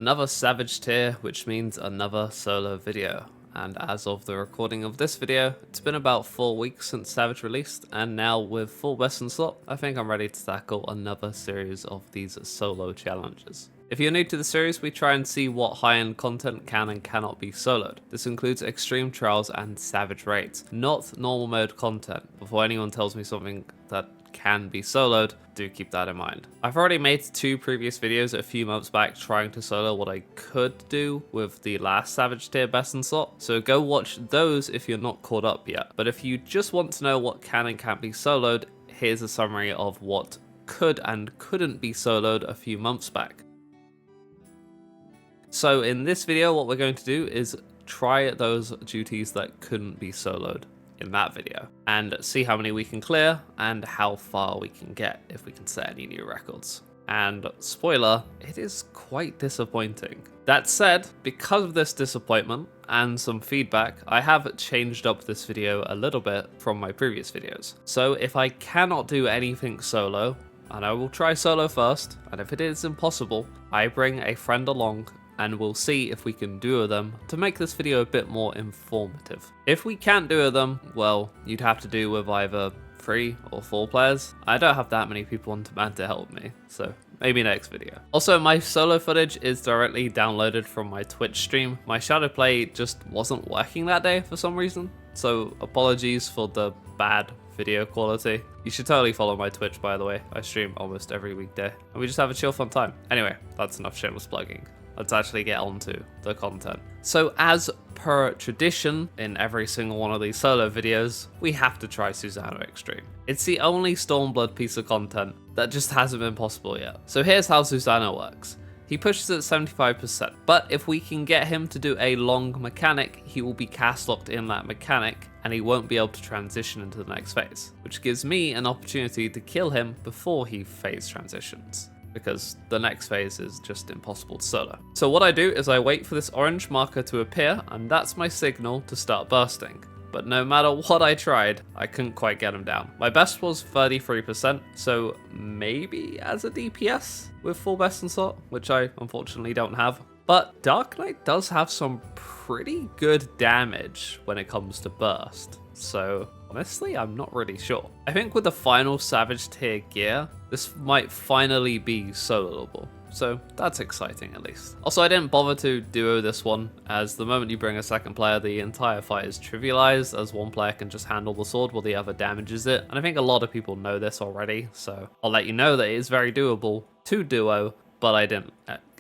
Another Savage tier, which means another solo video. And as of the recording of this video, it's been about 4 weeks since Savage released, and now with full best in slot, I think I'm ready to tackle another series of these solo challenges. If you're new to the series, we try and see what high-end content can and cannot be soloed. This includes extreme trials and savage raids, not normal mode content. Before anyone tells me something that can be soloed, do keep that in mind. I've already made 2 previous videos a few months back trying to solo what I could do with the last Savage tier best in slot, so go watch those if you're not caught up yet. But if you just want to know what can and can't be soloed, here's a summary of what could and couldn't be soloed a few months back. So in this video, what we're going to do is try those duties that couldn't be soloed in that video and see how many we can clear and how far we can get if we can set any new records. And spoiler, it is quite disappointing. That said, because of this disappointment and some feedback, I have changed up this video a little bit from my previous videos. So if I cannot do anything solo, and I will try solo first, and if it is impossible, I bring a friend along and we'll see if we can duo them to make this video a bit more informative. If we can't duo them, well, you'd have to do with either 3 or 4 players. I don't have that many people on demand to help me, so maybe next video. Also, my solo footage is directly downloaded from my Twitch stream. My Shadowplay just wasn't working that day for some reason, so apologies for the bad video quality. You should totally follow my Twitch, by the way. I stream almost every weekday, and we just have a chill fun time. Anyway, that's enough shameless plugging. Let's actually get on to the content. So as per tradition in every single one of these solo videos, we have to try Susano Extreme. It's the only Stormblood piece of content that just hasn't been possible yet. So here's how Susano works. He pushes at 75%, but if we can get him to do a long mechanic, he will be cast locked in that mechanic and he won't be able to transition into the next phase, which gives me an opportunity to kill him before he phase transitions, because the next phase is just impossible to solo. So what I do is I wait for this orange marker to appear, and that's my signal to start bursting. But no matter what I tried, I couldn't quite get him down. My best was 33%, so maybe as a DPS with full best in slot, which I unfortunately don't have. But Dark Knight does have some pretty good damage when it comes to burst, so honestly, I'm not really sure. I think with the final Savage tier gear, this might finally be soloable, so that's exciting at least. Also, I didn't bother to duo this one, as the moment you bring a second player, the entire fight is trivialized, as one player can just handle the sword while the other damages it. And I think a lot of people know this already, so I'll let you know that it is very doable to duo, but I didn't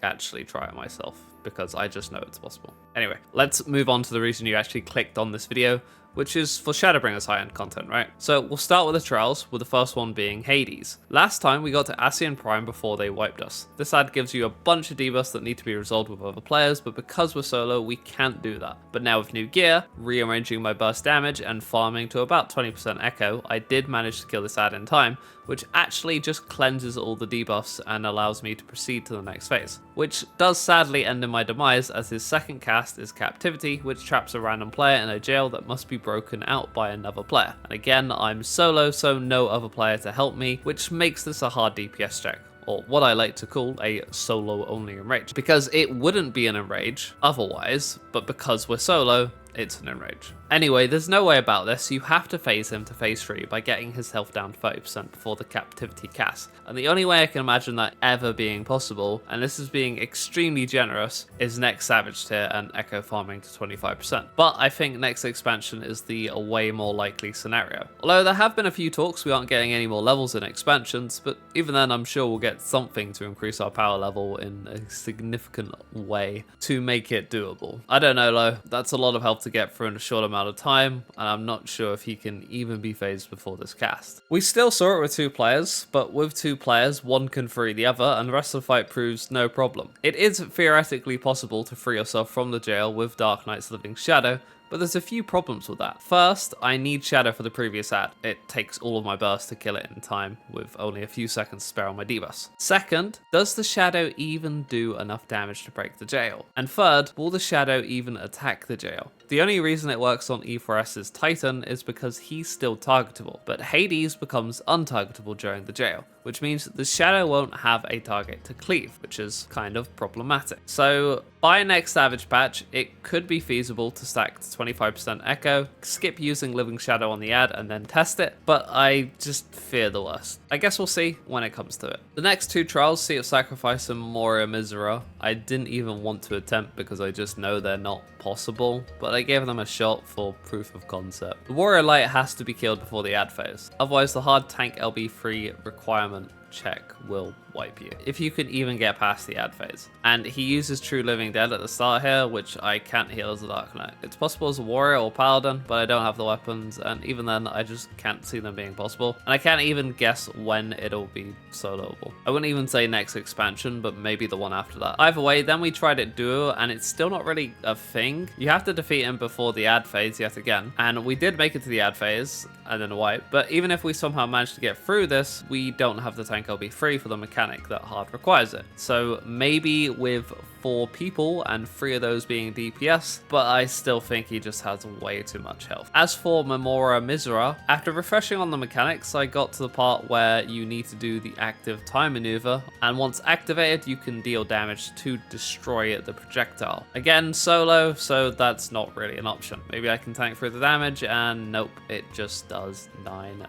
actually try it myself because I just know it's possible. Anyway, let's move on to the reason you actually clicked on this video, which is for Shadowbringers high-end content, right? So we'll start with the trials, with the first one being Hades. Last time we got to Ascian Prime before they wiped us. This ad gives you a bunch of debuffs that need to be resolved with other players, but because we're solo, we can't do that. But now with new gear, rearranging my burst damage, and farming to about 20% echo, I did manage to kill this ad in time, which actually just cleanses all the debuffs and allows me to proceed to the next phase. Which does sadly end in my demise, as his second cast is Captivity, which traps a random player in a jail that must be broken out by another player. And again, I'm solo, so no other player to help me, which makes this a hard DPS check, or what I like to call a solo only enrage, because it wouldn't be an enrage otherwise, but because we're solo, it's an enrage. Anyway, there's no way about this. You have to phase him to phase 3 by getting his health down 30% before the Captivity cast. And the only way I can imagine that ever being possible, and this is being extremely generous, is next Savage tier and echo farming to 25%. But I think next expansion is the way more likely scenario. Although there have been a few talks we aren't getting any more levels in expansions, but even then I'm sure we'll get something to increase our power level in a significant way to make it doable. I don't know though, that's a lot of help to get through in a short amount of time, and I'm not sure if he can even be phased before this cast. We still saw it with 2 players, but with 2 players, one can free the other, and the rest of the fight proves no problem. It is theoretically possible to free yourself from the jail with Dark Knight's Living Shadow, but there's a few problems with that. First, I need Shadow for the previous ad. It takes all of my burst to kill it in time, with only a few seconds to spare on my debuffs. Second, does the Shadow even do enough damage to break the jail? And third, will the Shadow even attack the jail? The only reason it works on E4S's Titan is because he's still targetable, but Hades becomes untargetable during the jail, which means the shadow won't have a target to cleave, which is kind of problematic. So by next Savage patch, it could be feasible to stack to 25% echo, skip using Living Shadow on the ad and then test it, but I just fear the worst. I guess we'll see when it comes to it. The next two trials, Sea of Sacrifice and Moria Misera, I didn't even want to attempt because I just know they're not possible, but I gave them a shot for proof of concept. The Warrior Light has to be killed before the ad phase, otherwise the hard tank LB3 requirement check will wipe you, if you can even get past the ad phase. And he uses True Living Dead at the start here, which I can't heal as a Dark Knight. It's possible as a warrior or paladin, but I don't have the weapons, and even then I just can't see them being possible. And I can't even guess when it'll be soloable. I wouldn't even say next expansion, but maybe the one after that. Either way, then we tried it duo, and it's still not really a thing. You have to defeat him before the ad phase yet again, and we did make it to the ad phase and then a wipe, but even if we somehow managed to get through this, we don't have the tank LB3 for the mechanic that hard requires it. So maybe with 4 people and 3 of those being DPS, but I still think he just has way too much health. As for Memoria Misera, after refreshing on the mechanics, I got to the part where you need to do the active time maneuver, and once activated, you can deal damage to destroy the projectile. Again, solo, so that's not really an option. Maybe I can tank through the damage, and nope, it just does 9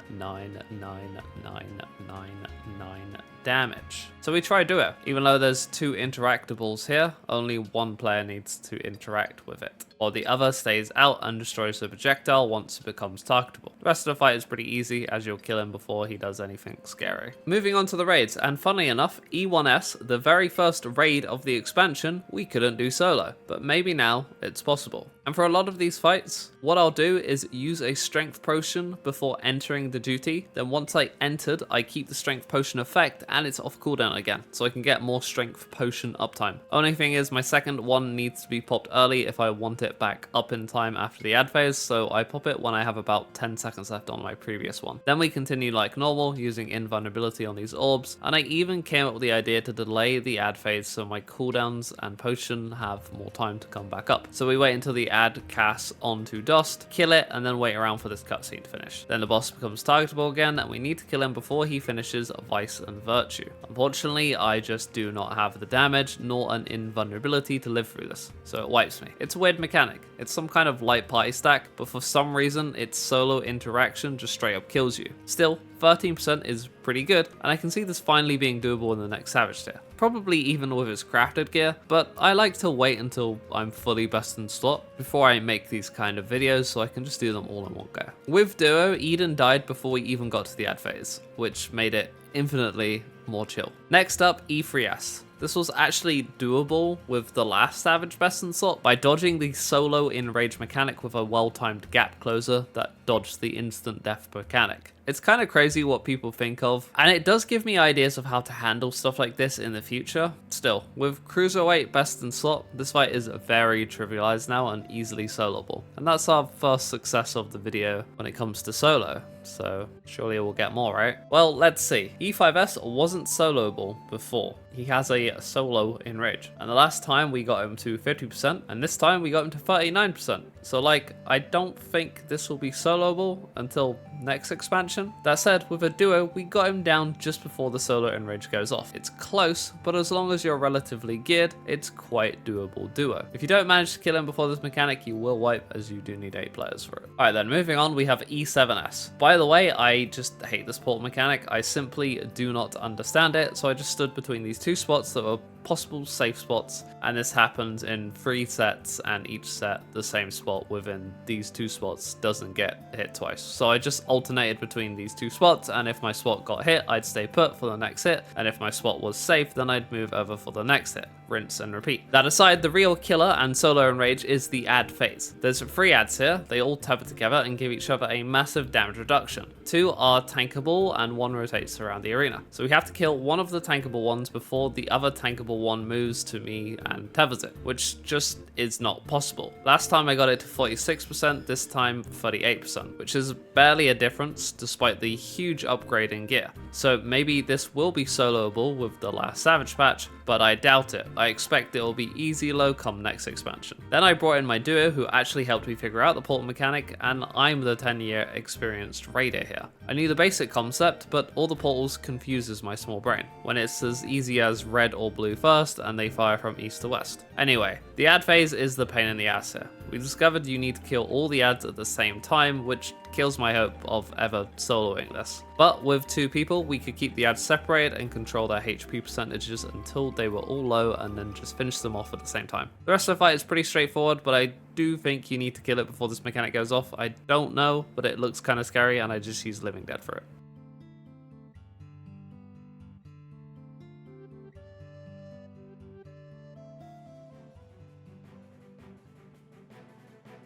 damage. So we try duo. Even though there's 2 interactables here, only one player needs to interact with it, while the other stays out and destroys the projectile once it becomes targetable. The rest of the fight is pretty easy, as you'll kill him before he does anything scary. Moving on to the raids, and funnily enough, E1S, the very first raid of the expansion, we couldn't do solo, but maybe now it's possible. And for a lot of these fights, what I'll do is use a strength potion before entering the duty. Then once I entered, I keep the strength potion effect and it's off cooldown again, so I can get more strength potion uptime. Only thing is my second one needs to be popped early if I want it back up in time after the ad phase, so I pop it when I have about 10 seconds left on my previous one. Then we continue like normal, using invulnerability on these orbs, and I even came up with the idea to delay the ad phase so my cooldowns and potion have more time to come back up. So we wait until the ad casts onto dust, kill it, and then wait around for this cutscene to finish. Then the boss becomes targetable again, and we need to kill him before he finishes Vice and Virtue. Unfortunately, I just do not have the damage nor an invulnerability to live through this, so it wipes me. It's a weird mechanic. It's some kind of light party stack, but for some reason, its solo interaction just straight up kills you. Still, 13% is pretty good, and I can see this finally being doable in the next Savage tier. Probably even with its crafted gear, but I like to wait until I'm fully best in slot before I make these kind of videos so I can just do them all in one go. With Duo, Eden died before we even got to the ad phase, which made it infinitely more chill. Next up, E3S. This was actually doable with the last Savage best in slot by dodging the solo enrage mechanic with a well-timed gap closer that dodged the instant death mechanic. It's kind of crazy what people think of, and it does give me ideas of how to handle stuff like this in the future. Still, with Cruiserweight best in slot, this fight is very trivialized now and easily soloable. And that's our first success of the video when it comes to solo, so surely we'll get more, right? Well, let's see. E5S wasn't soloable before. He has a solo enrage, and the last time we got him to 50%, and this time we got him to 39%. So like, I don't think this will be soloable until next expansion. That said, with a duo, we got him down just before the solo enrage goes off. It's close, but as long as you're relatively geared, it's quite doable duo. If you don't manage to kill him before this mechanic, you will wipe, as you do need 8 players for it. Alright then, moving on, we have E7S. By the way, I just hate this port mechanic. I simply do not understand it, so I just stood between these 2 spots that were possible safe spots, and this happens in 3 sets, and each set the same spot within these 2 spots doesn't get hit twice. So I just alternated between these 2 spots, and if my spot got hit, I'd stay put for the next hit, and if my spot was safe, then I'd move over for the next hit. Rinse and repeat. That aside, the real killer and solo enrage is the ad phase. There's 3 ads here, they all tether together and give each other a massive damage reduction. 2 are tankable and 1 rotates around the arena. So we have to kill one of the tankable ones before the other tankable one moves to me and tethers it, which just is not possible. Last time I got it to 46%, this time 38%, which is barely a difference despite the huge upgrade in gear. So maybe this will be soloable with the last Savage patch, but but I doubt it. I expect it will be easy low come next expansion. Then I brought in my duo who actually helped me figure out the portal mechanic, and I'm the 10-year experienced raider here. I knew the basic concept, but all the portals confuses my small brain, when it's as easy as red or blue first and they fire from east to west. Anyway, the ad phase is the pain in the ass here. We discovered you need to kill all the ads at the same time, which kills my hope of ever soloing this. But with 2 people, we could keep the ads separated and control their HP percentages until they were all low and then just finish them off at the same time. The rest of the fight is pretty straightforward, but I do think you need to kill it before this mechanic goes off. I don't know, but it looks kind of scary and I just use Living Dead for it.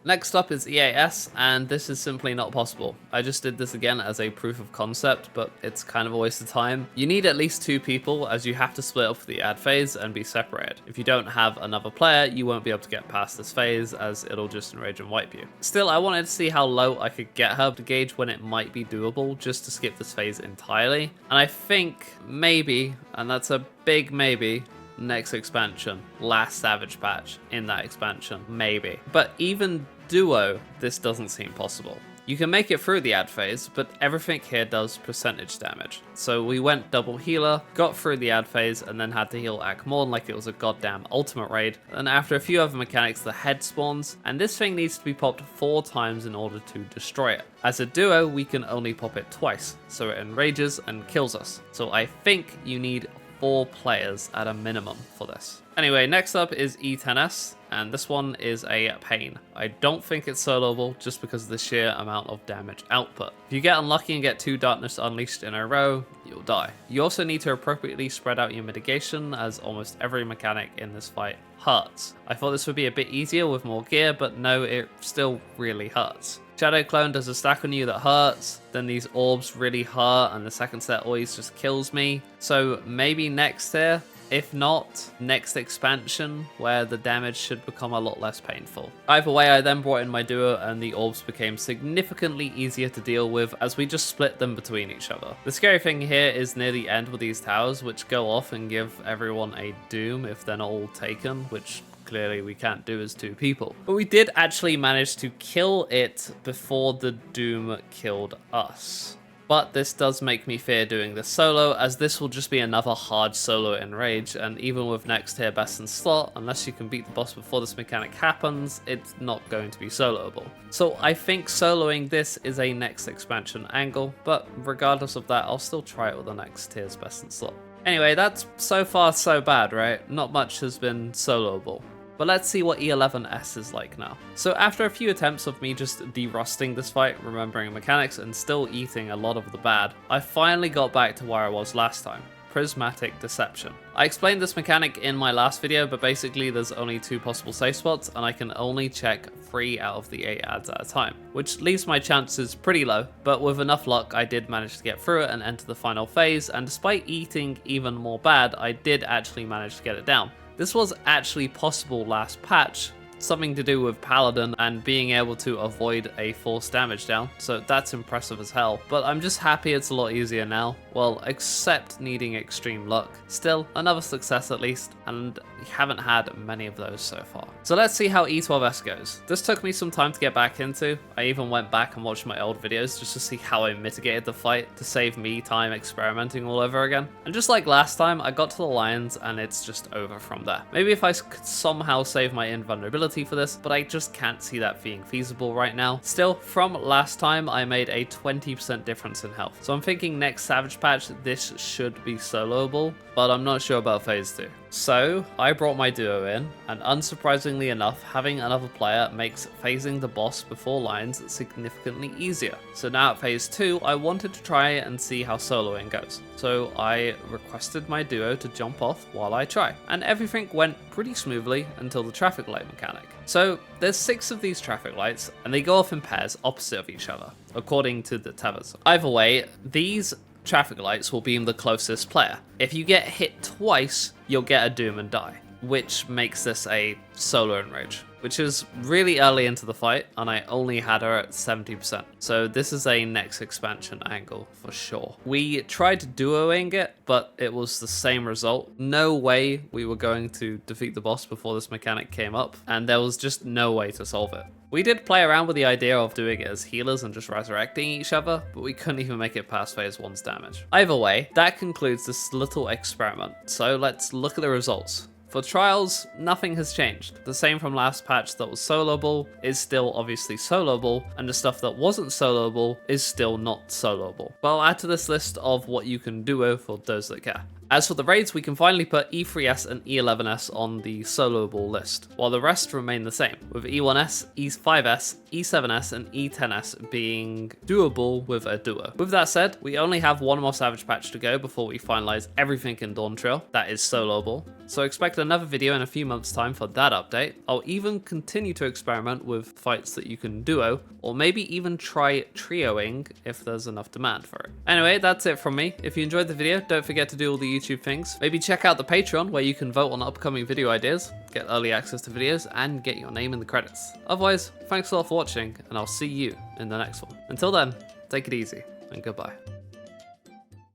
Next up is EAS, and this is simply not possible. I just did this again as a proof of concept, but it's kind of a waste of time. You need at least 2 people, as you have to split up the ad phase and be separated. If you don't have another player, you won't be able to get past this phase, as it'll just enrage and wipe you. Still, I wanted to see how low I could get her to gauge when it might be doable, just to skip this phase entirely. And I think maybe, and that's a big maybe, next expansion, last Savage patch in that expansion, maybe. But even duo, this doesn't seem possible. You can make it through the ad phase, but everything here does percentage damage. So we went double healer, got through the ad phase, and then had to heal Akmorn like it was a goddamn ultimate raid. And after a few other mechanics, the head spawns, and this thing needs to be popped 4 times in order to destroy it. As a duo, we can only pop it twice, so it enrages and kills us. So I think you need 4 players at a minimum for this. Anyway, next up is E10S, and this one is a pain. I don't think it's soloable just because of the sheer amount of damage output. If you get unlucky and get 2 Darkness Unleashed in a row, you'll die. You also need to appropriately spread out your mitigation, as almost every mechanic in this fight hurts. I thought this would be a bit easier with more gear, but no, it still really hurts. Shadow Clone does a stack on you that hurts, then these orbs really hurt, and the second set always just kills me. So maybe next tier, if not, next expansion, where the damage should become a lot less painful. Either way, I then brought in my duo, and the orbs became significantly easier to deal with as we just split them between each other. The scary thing here is near the end with these towers, which go off and give everyone a doom if they're not all taken, which clearly we can't do as 2 people. But we did actually manage to kill it before the doom killed us. But this does make me fear doing this solo, as this will just be another hard solo enrage, and even with next tier best in slot, unless you can beat the boss before this mechanic happens, it's not going to be soloable. So I think soloing this is a next expansion angle, but regardless of that, I'll still try it with the next tier's best in slot. Anyway, that's so far so bad, right? Not much has been soloable. But let's see what E11S is like now. So after a few attempts of me just derusting this fight, remembering mechanics, and still eating a lot of the bad, I finally got back to where I was last time. Prismatic Deception. I explained this mechanic in my last video, but basically there's only 2 possible safe spots, and I can only check 3 out of the 8 ads at a time, which leaves my chances pretty low, but with enough luck I did manage to get through it and enter the final phase, and despite eating even more bad, I did actually manage to get it down. This was actually possible last patch, something to do with Paladin and being able to avoid a forced damage down, so that's impressive as hell. But I'm just happy it's a lot easier now, well, except needing extreme luck. Still, another success at least, and we haven't had many of those so far. So let's see how E12S goes. This took me some time to get back into. I even went back and watched my old videos just to see how I mitigated the fight to save me time experimenting all over again. And just like last time, I got to the lions and it's just over from there. Maybe if I could somehow save my invulnerability for this, but I just can't see that being feasible right now. Still, from last time, I made a 20% difference in health. So I'm thinking next Savage patch, this should be soloable, but I'm not sure about phase 2. So I brought my duo in, and unsurprisingly enough, having another player makes phasing the boss before lines significantly easier. So now at phase 2, I wanted to try and see how soloing goes. So I requested my duo to jump off while I try, and everything went pretty smoothly until the traffic light mechanic. So there's 6 of these traffic lights, and they go off in pairs opposite of each other, according to the tethers. Either way, these traffic lights will beam the closest player. If you get hit twice, you'll get a doom and die. which makes this a solo enrage, which is really early into the fight, and I only had her at 70%. So this is a next expansion angle for sure. We tried duoing it, but it was the same result. No way we were going to defeat the boss before this mechanic came up, and there was just no way to solve it. We did play around with the idea of doing it as healers and just resurrecting each other, but we couldn't even make it past phase 1's damage. Either way, that concludes this little experiment, so let's look at the results. For Trials, nothing has changed. The same from last patch that was soloable is still obviously soloable, and the stuff that wasn't soloable is still not soloable. But I'll add to this list of what you can duo for those that care. As for the raids, we can finally put E3S and E11S on the soloable list, while the rest remain the same, with E1S, E5S, E7S, and E10S being doable with a duo. With that said, we only have one more Savage patch to go before we finalize everything in Dawn Trail that is soloable, so expect another video in a few months' time for that update. I'll even continue to experiment with fights that you can duo, or maybe even try trioing if there's enough demand for it. Anyway, that's it from me. If you enjoyed the video, don't forget to do all the YouTube things. Maybe check out the Patreon where you can vote on upcoming video ideas, get early access to videos, and get your name in the credits. Otherwise, thanks a lot for watching, and I'll see you in the next one. Until then, take it easy, and goodbye.